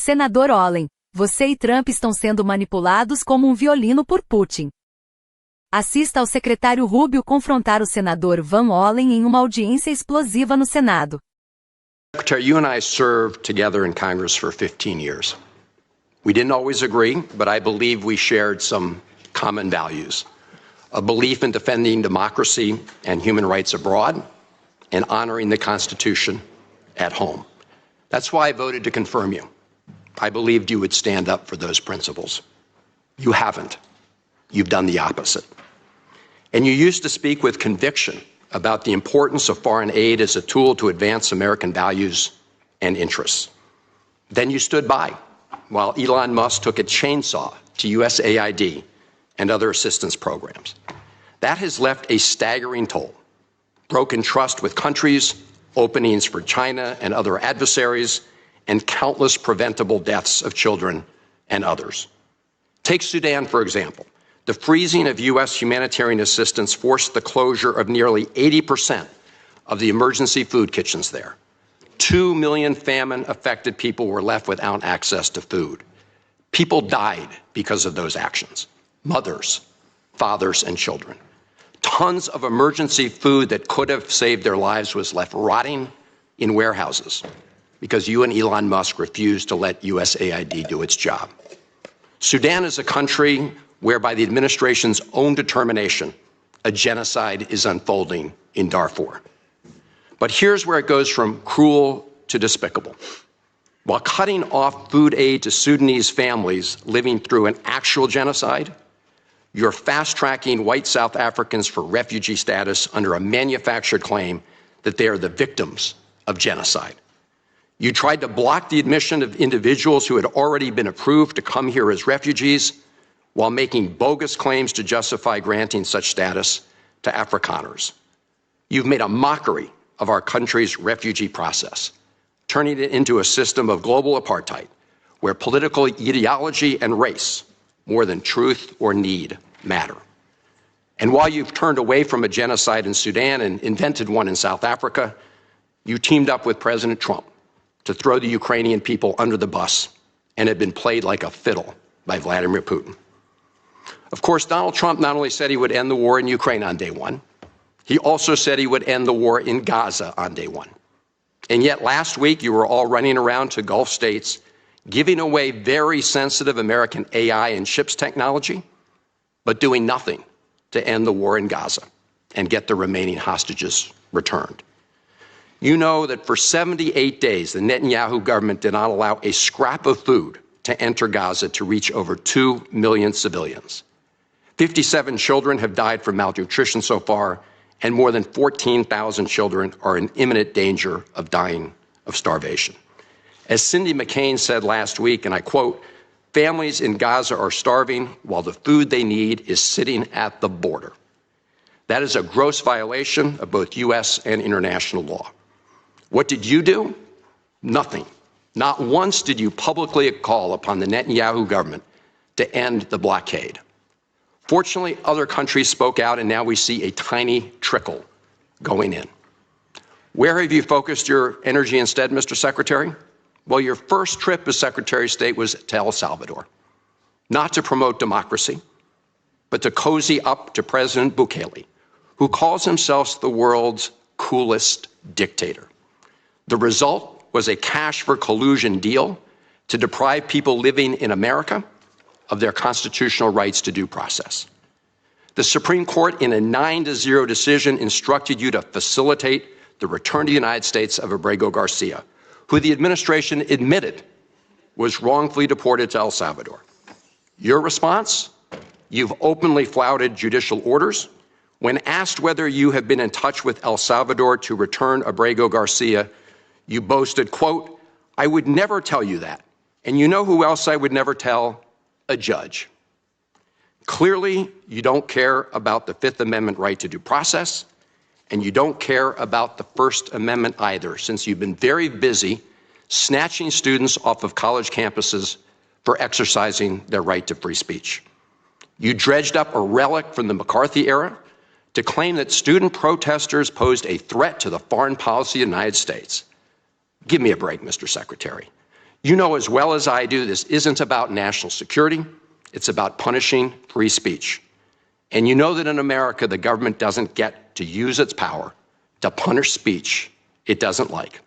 Senador Hollen, você e Trump estão sendo manipulados como um violino por Putin. Assista ao secretário Rubio confrontar o senador Hollen em uma audiência explosiva no Senado. Secretary, you and I served together in Congress for 15 years. We didn't always agree, but I believe we shared some common values. A belief in defending democracy and human rights abroad and honoring the Constitution at home. That's why I voted to confirm you. I believed you would stand up for those principles. You haven't. You've done the opposite. And you used to speak with conviction about the importance of foreign aid as a tool to advance American values and interests. Then you stood by while Elon Musk took a chainsaw to USAID and other assistance programs. That has left a staggering toll. Broken trust with countries, openings for China and other adversaries, and countless preventable deaths of children and others. Take Sudan, for example. The freezing of U.S. humanitarian assistance forced the closure of nearly 80% of the emergency food kitchens there. 2 million famine-affected people were left without access to food. People died because of those actions. Mothers, fathers, and children. Tons of emergency food that could have saved their lives was left rotting in warehouses because you and Elon Musk refused to let USAID do its job. Sudan is a country where, by the administration's own determination, a genocide is unfolding in Darfur. But here's where it goes from cruel to despicable. While cutting off food aid to Sudanese families living through an actual genocide, you're fast-tracking white South Africans for refugee status under a manufactured claim that they are the victims of genocide. You tried to block the admission of individuals who had already been approved to come here as refugees while making bogus claims to justify granting such status to Afrikaners. You've made a mockery of our country's refugee process, turning it into a system of global apartheid where political ideology and race, more than truth or need, matter. And while you've turned away from a genocide in Sudan and invented one in South Africa, you teamed up with President Trump to throw the Ukrainian people under the bus and have been played like a fiddle by Vladimir Putin. Of course, Donald Trump not only said he would end the war in Ukraine on day one, he also said he would end the war in Gaza on day one. And yet last week, you were all running around to Gulf states, giving away very sensitive American AI and chips technology, but doing nothing to end the war in Gaza and get the remaining hostages returned. You know that for 78 days, the Netanyahu government did not allow a scrap of food to enter Gaza to reach over 2 million civilians. 57 children have died from malnutrition so far, and more than 14,000 children are in imminent danger of dying of starvation. As Cindy McCain said last week, and I quote, "Families in Gaza are starving while the food they need is sitting at the border." That is a gross violation of both U.S. and international law. What did you do? Nothing. Not once did you publicly call upon the Netanyahu government to end the blockade. Fortunately, other countries spoke out, and now we see a tiny trickle going in. Where have you focused your energy instead, Mr. Secretary? Well, your first trip as Secretary of State was to El Salvador, not to promote democracy, but to cozy up to President Bukele, who calls himself the world's coolest dictator. The result was a cash for collusion deal to deprive people living in America of their constitutional rights to due process. The Supreme Court, in a 9-0 decision, instructed you to facilitate the return to the United States of Abrego Garcia, who the administration admitted was wrongfully deported to El Salvador. Your response? You've openly flouted judicial orders. When asked whether you have been in touch with El Salvador to return Abrego Garcia, you boasted, quote, "I would never tell you that. And you know who else I would never tell? A judge." Clearly, you don't care about the Fifth Amendment right to due process, and you don't care about the First Amendment either, since you've been very busy snatching students off of college campuses for exercising their right to free speech. You dredged up a relic from the McCarthy era to claim that student protesters posed a threat to the foreign policy of the United States. Give me a break, Mr. Secretary. You know as well as I do, this isn't about national security. It's about punishing free speech. And you know that in America, the government doesn't get to use its power to punish speech it doesn't like.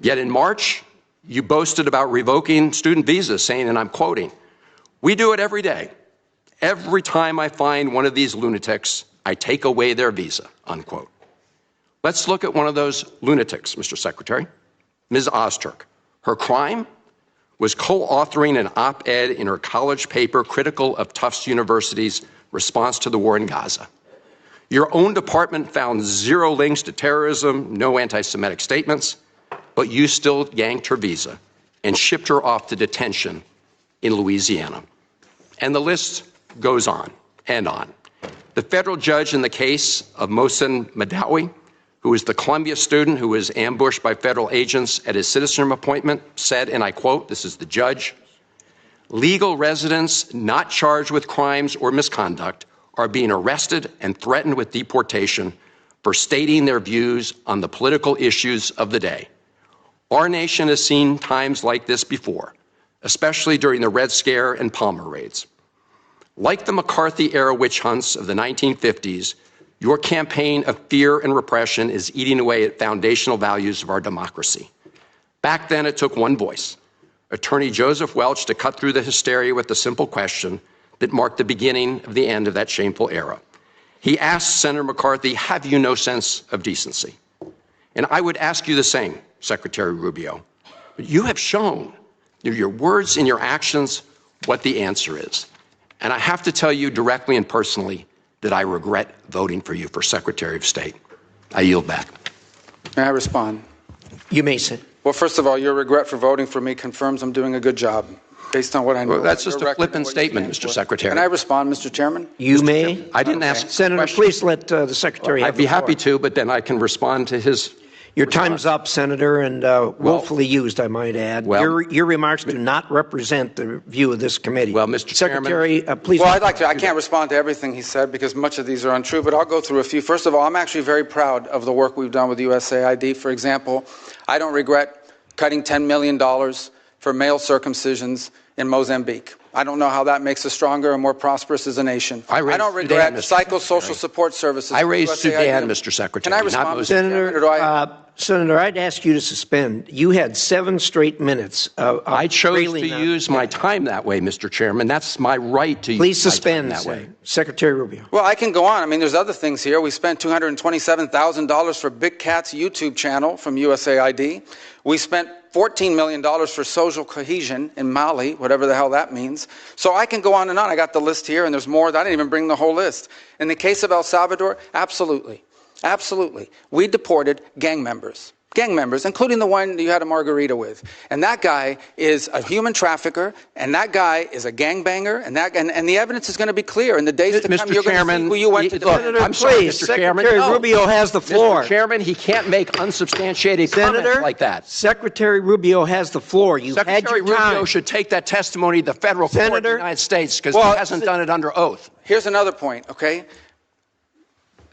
Yet in March, you boasted about revoking student visas, saying, and I'm quoting, "We do it every day. Every time I find one of these lunatics, I take away their visa," unquote. Let's look at one of those lunatics, Mr. Secretary, Ms. Ozturk. Her crime was co-authoring an op-ed in her college paper critical of Tufts University's response to the war in Gaza. Your own department found zero links to terrorism, no anti-Semitic statements, but you still yanked her visa and shipped her off to detention in Louisiana. And the list goes on and on. The federal judge in the case of Mohsen Madawi, who is the Columbia student who was ambushed by federal agents at his citizenship appointment, said, and I quote, this is the judge, "Legal residents not charged with crimes or misconduct are being arrested and threatened with deportation for stating their views on the political issues of the day. Our nation has seen times like this before, especially during the Red Scare and Palmer raids. Like the McCarthy-era witch hunts of the 1950s, your campaign of fear and repression is eating away at foundational values of our democracy. Back then, it took one voice, Attorney Joseph Welch, to cut through the hysteria with the simple question that marked the beginning of the end of that shameful era. He asked Senator McCarthy, have you no sense of decency? And I would ask you the same, Secretary Rubio. But you have shown through your words and your actions what the answer is. And I have to tell you directly and personally that I regret voting for you for Secretary of State. I yield back. May I respond? You may sit. Well, first of all, your regret for voting for me confirms I'm doing a good job based on what I know. Well, that's just a flippant statement, Mr. Secretary. Can I respond, Mr. Chairman? You may. I didn't ask Senator, please let the Secretary have I'd be the floor. happy to, but then I can respond to his. Your time's up, Senator, and willfully used, I might add. Well, your remarks do not represent the view of this committee. Well, Mr. Secretary, please. Well, I'd like to. I can't respond to everything he said because much of these are untrue, but I'll go through a few. First of all, I'm actually very proud of the work we've done with USAID. For example, I don't regret cutting $10 million for male circumcisions in Mozambique. I don't know how that makes us stronger and more prosperous as a nation. I don't regret psychosocial support services. I raised Sudan, Mr. Secretary. Can I respond, Senator, I'd ask you to suspend. You had 7 straight minutes. I chose to use my time that way, Mr. Chairman. That's my right to Please use suspend my time that way. Secretary Rubio. Well, I can go on. I mean, there's other things here. We spent $227,000 for Big Cat's YouTube channel from USAID. We spent $14 million for social cohesion in Mali, whatever the hell that means. So I can go on and on. I got the list here, and there's more. I didn't even bring the whole list. In the case of El Salvador, absolutely. Absolutely. We deported gang members, including the one you had a margarita with. And that guy is a human trafficker, and that guy is a gangbanger, and the evidence is going to be clear in the days to come. You're going to see who you went to Senator, I'm sorry, please, Mr. Chairman. Secretary Rubio has the floor. Mr. Chairman, he can't make unsubstantiated comments like that. Secretary Rubio has the floor. You've had your time. Secretary Rubio should take that testimony to the federal court of the United States because he hasn't done it under oath. Here's another point, okay?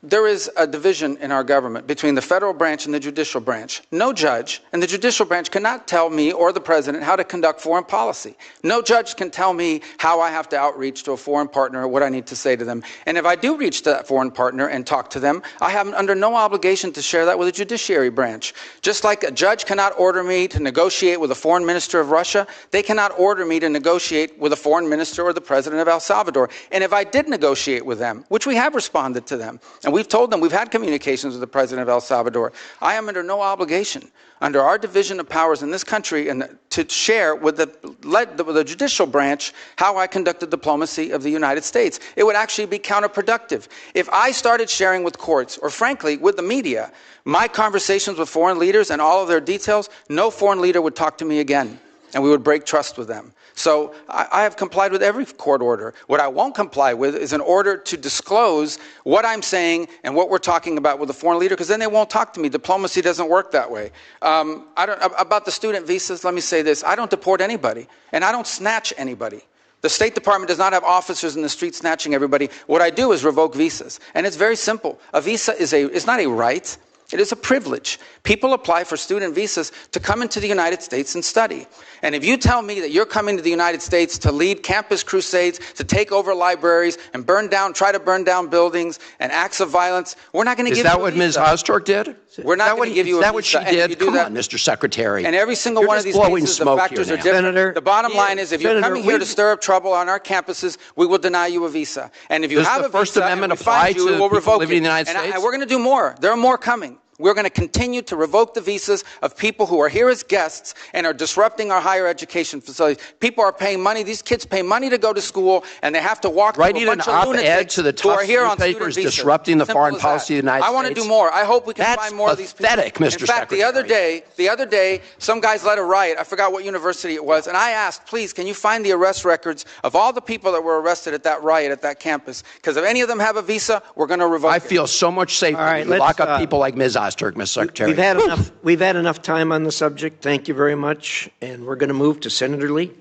There is a division in our government between the federal branch and the judicial branch. No judge in the judicial branch cannot tell me or the president how to conduct foreign policy. No judge can tell me how I have to outreach to a foreign partner or what I need to say to them. And if I do reach to that foreign partner and talk to them, I have under no obligation to share that with the judiciary branch. Just like a judge cannot order me to negotiate with a foreign minister of Russia, they cannot order me to negotiate with a foreign minister or the president of El Salvador. And if I did negotiate with them, which we have responded to them, and we've told them, we've had communications with the president of El Salvador. I am under no obligation, under our division of powers in this country, and to share with the judicial branch how I conducted diplomacy of the United States. It would actually be counterproductive. If I started sharing with courts, or frankly, with the media, my conversations with foreign leaders and all of their details, no foreign leader would talk to me again, and we would break trust with them. So I have complied with every court order. What I won't comply with is an order to disclose what I'm saying and what we're talking about with a foreign leader, because then they won't talk to me. Diplomacy doesn't work that way. About the student visas, let me say this. I don't deport anybody, and I don't snatch anybody. The State Department does not have officers in the street snatching everybody. What I do is revoke visas, and it's very simple. A visa is not a right. It is a privilege. People apply for student visas to come into the United States and study. And if you tell me that you're coming to the United States to lead campus crusades, to take over libraries and try to burn down buildings and acts of violence, we're not going to give you a visa. Is that what Ms. Ostork did? We're not going to give you a visa. Is that what she did? Come on, Mr. Secretary. And every single one of these cases, the factors are different. Senator, the bottom line is, if you're coming here to stir up trouble on our campuses, we will deny you a visa. And if you have a First visa Amendment and we find you, apply to we'll people revoke living in the it. United States? And we're going to do more. There are more coming. We're going to continue to revoke the visas of people who are here as guests and are disrupting our higher education facilities. People are paying money. These kids pay money to go to school, and they have to walk through a bunch of lunatics who are here on student visas. Disrupting the foreign policy of the United States. I want to do more. I hope we can find more of these people. That's pathetic, Mr. In fact, Secretary. the other day, some guys led a riot. I forgot what university it was, and I asked, please, can you find the arrest records of all the people that were arrested at that riot at that campus? Because if any of them have a visa, we're going to revoke it. I feel so much safer when you lock up people like Ms. Ostork, Mr. Secretary. We've had enough time on the subject. Thank you very much. And we're going to move to Senator Lee.